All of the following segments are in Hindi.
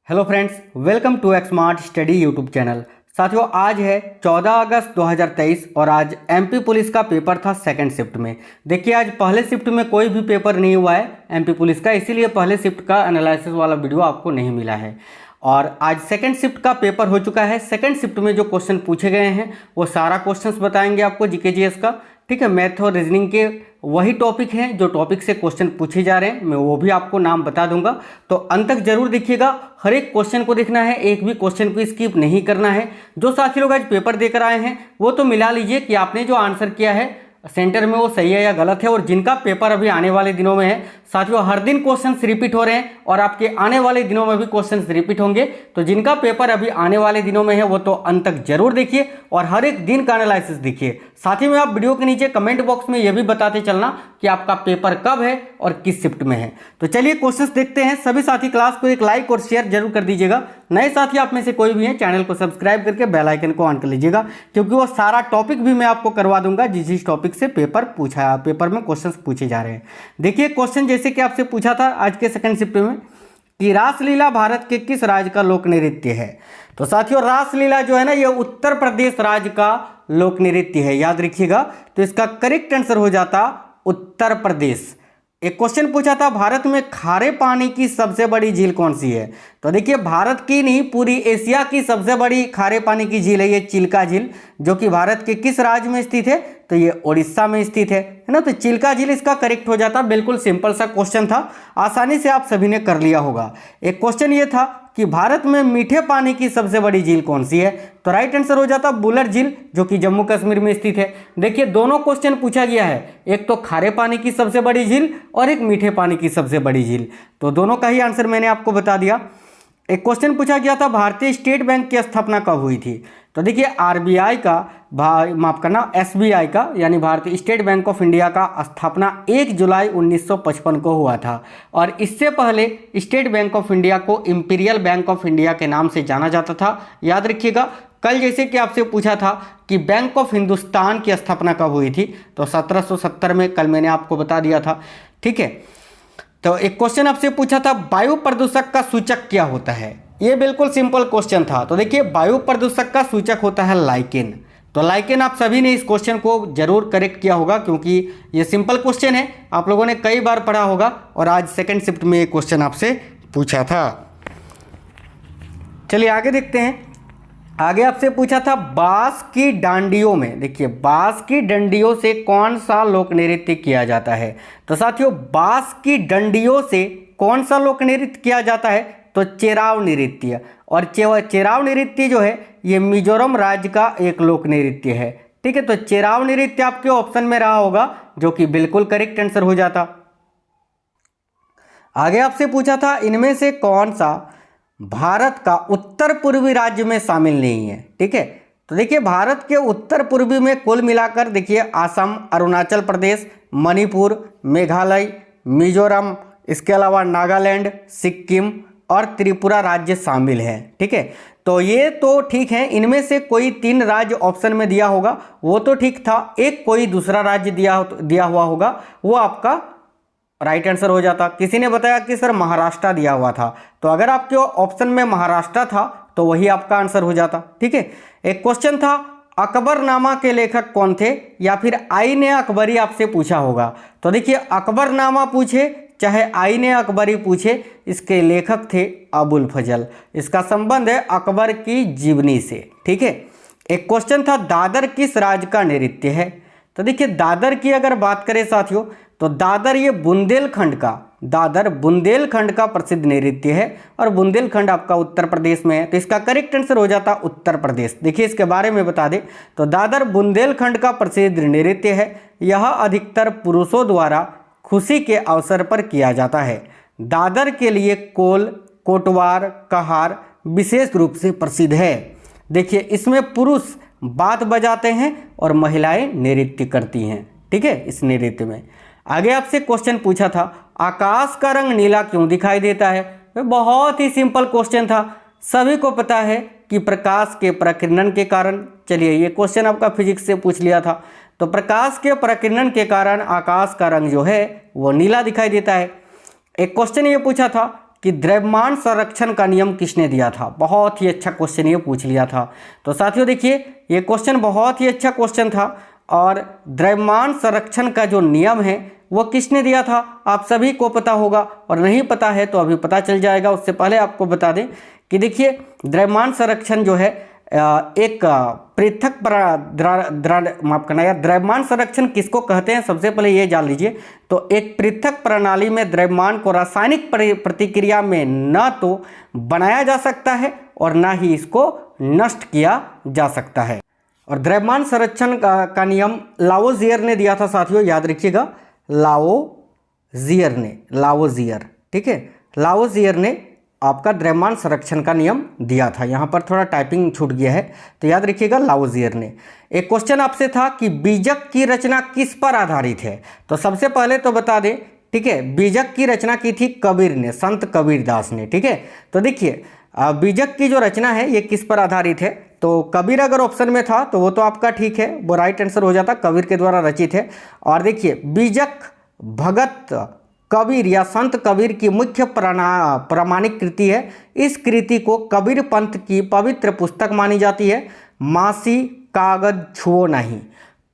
Hello friends, welcome to Xmart study YouTube channel. साथियों, आज है 14 अगस्त 2023 और आज एमपी पुलिस का पेपर था सेकंड शिफ्ट में। देखिए, आज पहले शिफ्ट में कोई भी पेपर नहीं हुआ है एमपी पुलिस का, इसीलिए पहले शिफ्ट का एनालिसिस वाला वीडियो आपको नहीं मिला है। और आज सेकंड शिफ्ट का पेपर हो चुका है। सेकंड शिफ्ट में जो क्वेश्चन पूछे गए हैं वो सारा क्वेश्चंस बताएंगे आपको जीके जीएस का। ठीक है, मैथ और रीजनिंग के वही टॉपिक हैं जो टॉपिक से क्वेश्चन पूछे जा रहे हैं, मैं वो भी आपको नाम बता दूंगा। तो अंत तक जरूर देखिएगा, हर एक क्वेश्चन को देखना है, एक भी क्वेश्चन को स्किप नहीं करना है। जो साथी लोग आज पेपर देकर आए हैं वो तो मिला लीजिए कि आपने जो आंसर किया है सेंटर में वो सही है या गलत है। और जिनका पेपर अभी आने वाले दिनों में है, साथियों हर दिन क्वेश्चंस रिपीट हो रहे हैं और आपके आने वाले दिनों में भी क्वेश्चंस रिपीट होंगे। तो जिनका पेपर अभी आने वाले दिनों में है वो तो अंत तक जरूर देखिए और हर एक दिन का एनालिसिस देखिए। साथ ही में आप वीडियो के नीचे कमेंट बॉक्स में ये भी बताते चलना कि आपका पेपर कब है और किस शिफ्ट में है। तो चलिए क्वेश्चंस देखते हैं। सभी साथी क्लास को एक लाइक और शेयर जरूर कर दीजिएगा। नए साथी आप में से कोई भी हैं, चैनल को सब्सक्राइब करके बेल आइकन को ऑन कर लीजिएगा, क्योंकि वो सारा टॉपिक भी मैं आपको करवा दूंगा जिस टॉपिक से पेपर में क्वेश्चंस पूछे जा रहे हैं। देखिए, क्वेश्चन जैसे कि आपसे पूछा था आज के सेकंड शिफ्ट में कि रासलीला भारत के किस राज्य का लोक नृत्य है। तो साथियों, रासलीला जो है ना, ये उत्तर प्रदेश राज्य का लोक नृत्य है, याद रखिएगा। तो इसका करेक्ट आंसर हो जाता उत्तर प्रदेश। एक क्वेश्चन पूछा था, भारत में खारे पानी की सबसे बड़ी झील कौन सी है। तो देखिए, भारत की नहीं पूरी एशिया की सबसे बड़ी खारे पानी की झील है ये चिल्का झील, जो कि भारत के किस राज्य में स्थित है, तो ये उड़ीसा में स्थित है ना। तो चिल्का झील इसका करेक्ट हो जाता। बिल्कुल सिंपल सा क्वेश्चन था, आसानी से आप सभी ने कर लिया होगा। एक क्वेश्चन ये था कि भारत में मीठे पानी की सबसे बड़ी झील कौन सी है। तो राइट आंसर हो जाता बुलर झील, जो कि जम्मू कश्मीर में स्थित है। देखिए, दोनों क्वेश्चन पूछा गया है, एक तो खारे पानी की सबसे बड़ी झील और एक मीठे पानी की सबसे बड़ी झील। तो दोनों का ही आंसर मैंने आपको बता दिया। एक क्वेश्चन पूछा गया था, भारतीय स्टेट बैंक की स्थापना कब हुई थी। तो देखिए, आरबीआई का माफ करना एसबीआई का यानी भारतीय स्टेट बैंक ऑफ इंडिया का स्थापना 1 जुलाई 1955 को हुआ था। और इससे पहले स्टेट बैंक ऑफ इंडिया को इंपीरियल बैंक ऑफ इंडिया के नाम से जाना जाता था, याद रखिएगा। कल जैसे कि आपसे पूछा था कि बैंक ऑफ हिंदुस्तान की स्थापना कब हुई थी, तो 1770 में, कल मैंने आपको बता दिया था। ठीक है, तो एक क्वेश्चन आपसे पूछा था, वायु प्रदूषक का सूचक क्या होता है। ये बिल्कुल सिंपल क्वेश्चन था। तो देखिए, वायु प्रदूषक का सूचक होता है लाइकेन। तो लाइकेन आप सभी ने इस क्वेश्चन को जरूर करेक्ट किया होगा, क्योंकि ये सिंपल क्वेश्चन है, आप लोगों ने कई बार पढ़ा होगा और आज सेकंड शिफ्ट में ये क्वेश्चन आपसे पूछा था। चलिए आगे देखते हैं। आगे आपसे पूछा था, बांस की डांडियों में, देखिए बांस की डंडियों से कौन सा लोक नृत्य किया जाता है। तो साथियों, बांस की डंडियों से कौन सा लोक नृत्य किया जाता है, तो चेराव नृत्य। और चेराव नृत्य जो है ये मिजोरम राज्य का एक लोक नृत्य है। ठीक है, तो चेराव नृत्य आपके ऑप्शन में रहा होगा, जो कि बिल्कुल करेक्ट आंसर हो जाता। आगे आपसे पूछा था, इनमें से कौन सा भारत का उत्तर पूर्वी राज्य में शामिल नहीं है। ठीक है, तो देखिए, भारत के उत्तर पूर्वी में कुल मिलाकर देखिए असम, अरुणाचल प्रदेश, मणिपुर, मेघालय, मिजोरम, इसके अलावा नागालैंड, सिक्किम और त्रिपुरा राज्य शामिल हैं। ठीक है, तो ये तो ठीक है, इनमें से कोई 3 राज्य ऑप्शन में दिया होगा, वो तो ठीक था। एक कोई दूसरा राज्य दिया हुआ होगा, वो आपका राइट आंसर हो जाता। किसी ने बताया कि सर महाराष्ट्र दिया हुआ था, तो अगर आपके ऑप्शन में महाराष्ट्र था तो वही आपका आंसर हो जाता। ठीक है, एक क्वेश्चन था, अकबरनामा के लेखक कौन थे, या फिर आईने अकबरी आपसे पूछा होगा। तो देखिए, अकबरनामा पूछे चाहे आईने अकबरी पूछे, इसके लेखक थे अबुल फजल। इसका संबंध है अकबर की जीवनी से। ठीक है, एक क्वेश्चन था, दादर किस राज्य का नृत्य है। तो देखिए, दादर की अगर बात करें साथियों, तो दादर ये बुंदेलखंड का प्रसिद्ध नृत्य है और बुंदेलखंड आपका उत्तर प्रदेश में है। तो इसका करेक्ट आंसर हो जाता उत्तर प्रदेश। देखिए, इसके बारे में बता दें तो दादर बुंदेलखंड का प्रसिद्ध नृत्य है। यह अधिकतर पुरुषों द्वारा खुशी के अवसर पर किया जाता है। दादर के लिए कोल, कोटवार, कहार विशेष रूप से प्रसिद्ध है। देखिए, इसमें पुरुष बात बजाते हैं और महिलाएं नृत्य करती हैं। ठीक है, इस नृत्य में। आगे आपसे क्वेश्चन पूछा था, आकाश का रंग नीला क्यों दिखाई देता है। बहुत ही सिंपल क्वेश्चन था, सभी को पता है कि प्रकाश के प्रकीर्णन के कारण। चलिए, ये क्वेश्चन आपका फिजिक्स से पूछ लिया था। तो प्रकाश के प्रकीर्णन के कारण आकाश का रंग जो है वो नीला दिखाई देता है। एक क्वेश्चन ये पूछा था कि द्रव्यमान संरक्षण का नियम किसने दिया था। बहुत ही अच्छा क्वेश्चन ये पूछ लिया था। तो साथियों देखिए ये क्वेश्चन बहुत ही अच्छा क्वेश्चन था और द्रव्यमान संरक्षण का जो नियम है वो किसने दिया था आप सभी को पता होगा, और नहीं पता है तो अभी पता चल जाएगा। उससे पहले आपको बता दें कि देखिए द्रव्यमान संरक्षण जो है एक पृथक माफ करना यार, द्रव्यमान संरक्षण किसको कहते हैं सबसे पहले ये जान लीजिए। तो एक पृथक प्रणाली में द्रव्यमान को रासायनिक प्रतिक्रिया में न तो बनाया जा सकता है और ना ही इसको नष्ट किया जा सकता है। और द्रव्यमान संरक्षण का नियम लावोजियर ने दिया था साथियों, याद रखिएगा लावोजियर, ठीक है, लावोजियर ने आपका द्रव्यमान संरक्षण का नियम दिया था। यहाँ पर थोड़ा टाइपिंग छूट गया है तो याद रखिएगा लावोजियर ने। एक क्वेश्चन आपसे था कि बीजक की रचना किस पर आधारित है। तो सबसे पहले तो बता दें, ठीक है, बीजक की रचना की थी कबीर ने, संत कबीरदास ने, ठीक है। तो देखिए बीजक की जो रचना है ये किस पर आधारित है। तो कबीर अगर ऑप्शन में था तो वो तो आपका ठीक है, वो राइट आंसर हो जाता, कबीर के द्वारा रचित है। और देखिए बीजक भगत कबीर या संत कबीर की मुख्य प्रामाणिक कृति है। इस कृति को कबीर पंथ की पवित्र पुस्तक मानी जाती है। मासी कागज छुओ नहीं,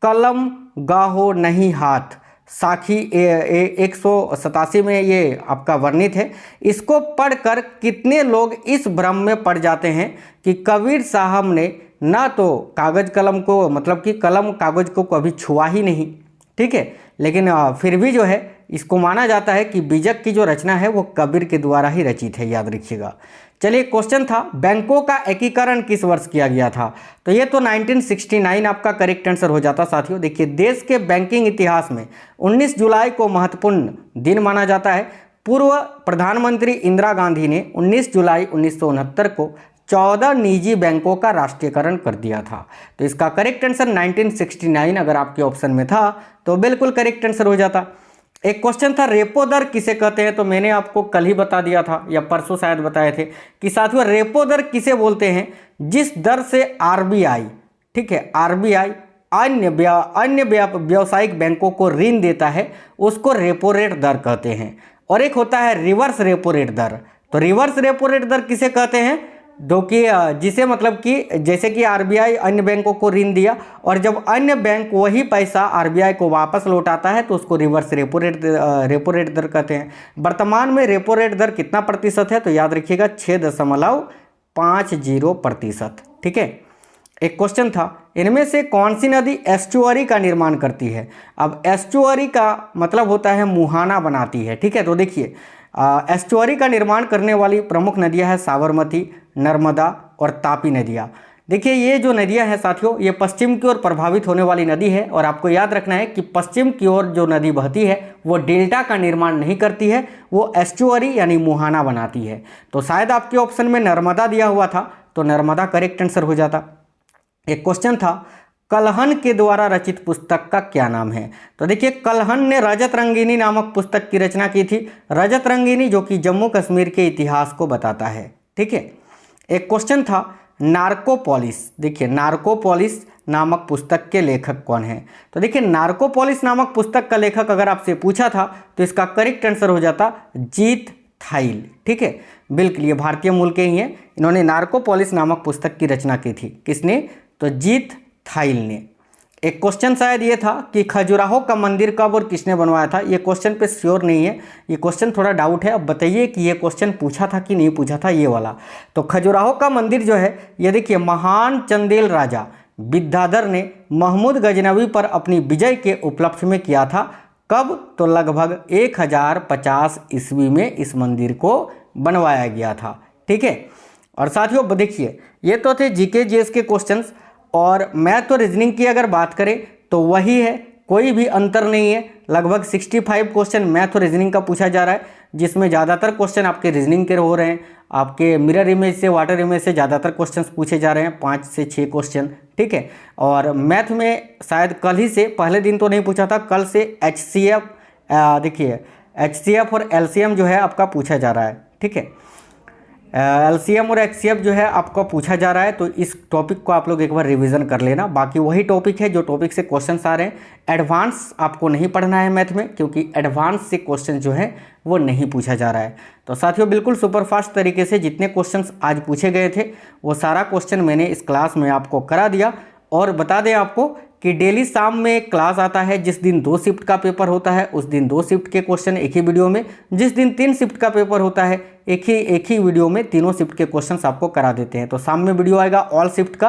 कलम गाहो नहीं हाथ, साखी 187 में ये आपका वर्णित है। इसको पढ़कर कितने लोग इस भ्रम में पड़ जाते हैं कि कबीर साहब ने ना तो कागज कलम को, मतलब कि कलम कागज को कभी छुआ ही नहीं, ठीक है, लेकिन फिर भी जो है इसको माना जाता है कि बीजक की जो रचना है वो कबीर के द्वारा ही रचित है, याद रखिएगा। चलिए क्वेश्चन था बैंकों का एकीकरण किस वर्ष किया गया था। तो ये तो 1969 आपका करेक्ट आंसर हो जाता साथियों। देखिए देश के बैंकिंग इतिहास में 19 जुलाई को महत्वपूर्ण दिन माना जाता है। पूर्व प्रधानमंत्री इंदिरा गांधी ने 19 जुलाई 1969 को 14 निजी बैंकों का राष्ट्रीयकरण कर दिया था। तो इसका करेक्ट आंसर 1969 अगर आपके ऑप्शन में था तो बिल्कुल करेक्ट आंसर हो जाता। एक क्वेश्चन था रेपो दर किसे कहते हैं। तो मैंने आपको कल ही बता दिया था या परसों शायद बताए थे कि साथियों रेपो दर किसे बोलते हैं, जिस दर से आरबीआई, ठीक है, आरबीआई अन्य व्यावसायिक बैंकों को ऋण देता है उसको रेपो रेट दर कहते हैं। और एक होता है रिवर्स रेपो रेट दर। तो रिवर्स रेपो रेट दर किसे कहते हैं, जो कि जिसे मतलब कि जैसे कि आरबीआई अन्य बैंकों को ऋण दिया और जब अन्य बैंक वही पैसा आरबीआई को वापस लौटाता है तो उसको रिवर्स रेपो रेट दर कहते हैं। वर्तमान में रेपो रेट दर कितना प्रतिशत है, तो याद रखिएगा 6.50%, ठीक है। एक क्वेश्चन था इनमें से कौन सी नदी एस्चुअरी का निर्माण करती है। अब एस्चुअरी का मतलब होता है मुहाना बनाती है, ठीक है। तो देखिए एस्चुअरी का निर्माण करने वाली प्रमुख नदियां हैं साबरमती, नर्मदा और तापी नदियां। देखिए ये जो नदियां हैं साथियों ये पश्चिम की ओर प्रभावित होने वाली नदी है और आपको याद रखना है कि पश्चिम की ओर जो नदी बहती है वो डेल्टा का निर्माण नहीं करती है, वो एस्चुअरी यानी मुहाना बनाती है। तो शायद आपके ऑप्शन में नर्मदा दिया हुआ था तो नर्मदा करेक्ट आंसर हो जाता। एक क्वेश्चन था कलहन के द्वारा रचित पुस्तक का क्या नाम है। तो देखिए कलहन ने रजत रंगीनी नामक पुस्तक की रचना की थी। रजत रंगीनी जो कि जम्मू कश्मीर के इतिहास को बताता है, ठीक है। एक क्वेश्चन था नार्कोपोलिस। देखिए नार्कोपोलिस नामक पुस्तक के लेखक कौन हैं। तो देखिए नार्कोपोलिस नामक पुस्तक का लेखक अगर आपसे पूछा था तो इसका करेक्ट आंसर हो जाता जीत थाइल, ठीक है। बिल्कुल ये भारतीय मूल के ही हैं। इन्होंने नार्कोपोलिस नामक पुस्तक की रचना की थी। किसने, तो जीत थाइल ने। एक क्वेश्चन शायद ये था कि खजुराहो का मंदिर कब और किसने बनवाया था। ये क्वेश्चन पे श्योर नहीं है, ये क्वेश्चन थोड़ा डाउट है। अब बताइए कि ये क्वेश्चन पूछा था कि नहीं पूछा था ये वाला। तो खजुराहो का मंदिर जो है ये देखिए महान चंदेल राजा विद्याधर ने महमूद गजनवी पर अपनी विजय के उपलक्ष्य में किया था। कब, तो लगभग 1050 ईस्वी में इस मंदिर को बनवाया गया था, ठीक है। और साथियों देखिए ये तो थे जीके जीएस के क्वेश्चंस और मैथ और रीजनिंग की अगर बात करें तो वही है, कोई भी अंतर नहीं है। लगभग 65 क्वेश्चन मैथ और रीजनिंग का पूछा जा रहा है जिसमें ज़्यादातर क्वेश्चन आपके रीजनिंग के हो रहे हैं। आपके मिरर इमेज से वाटर इमेज से ज़्यादातर क्वेश्चन पूछे जा रहे हैं, 5 से 6 क्वेश्चन, ठीक है। और मैथ में शायद कल ही से, पहले दिन तो नहीं पूछा था, कल से HCF देखिए HCF और LCM जो है आपका पूछा जा रहा है, ठीक है। एलसीएम और एचसीएफ जो है आपको पूछा जा रहा है, तो इस टॉपिक को आप लोग एक बार रिवीजन कर लेना। बाकी वही टॉपिक है जो टॉपिक से क्वेश्चंस आ रहे हैं। एडवांस आपको नहीं पढ़ना है मैथ में, क्योंकि एडवांस से क्वेश्चन जो है वो नहीं पूछा जा रहा है। तो साथियों बिल्कुल सुपरफास्ट तरीके से जितने क्वेश्चंस आज पूछे गए थे वो सारा क्वेश्चन मैंने इस क्लास में आपको करा दिया। और बता दें आपको कि डेली शाम में एक क्लास आता है, जिस दिन 2 शिफ्ट का पेपर होता है उस दिन 2 शिफ्ट के क्वेश्चन एक ही वीडियो में, जिस दिन 3 शिफ्ट का पेपर होता है एक ही वीडियो में तीनों शिफ्ट के क्वेश्चंस आपको करा देते हैं। तो शाम में वीडियो आएगा ऑल शिफ्ट का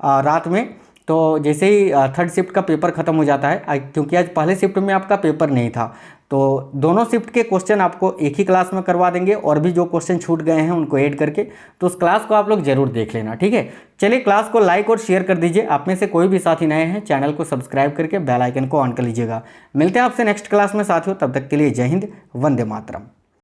रात में। तो जैसे ही 3rd शिफ्ट का पेपर खत्म हो जाता है, क्योंकि आज पहले शिफ्ट में आपका पेपर नहीं था, तो दोनों शिफ्ट के क्वेश्चन आपको एक ही क्लास में करवा देंगे, और भी जो क्वेश्चन छूट गए हैं उनको ऐड करके। तो उस क्लास को आप लोग जरूर देख लेना, ठीक है। चलिए क्लास को लाइक और शेयर कर दीजिए। आप में से कोई भी साथी नए हैं चैनल को सब्सक्राइब करके बेल आइकन को ऑन कर लीजिएगा। मिलते हैं आपसे नेक्स्ट क्लास में साथियों, तब तक के लिए जय हिंद, वंदे मातरम।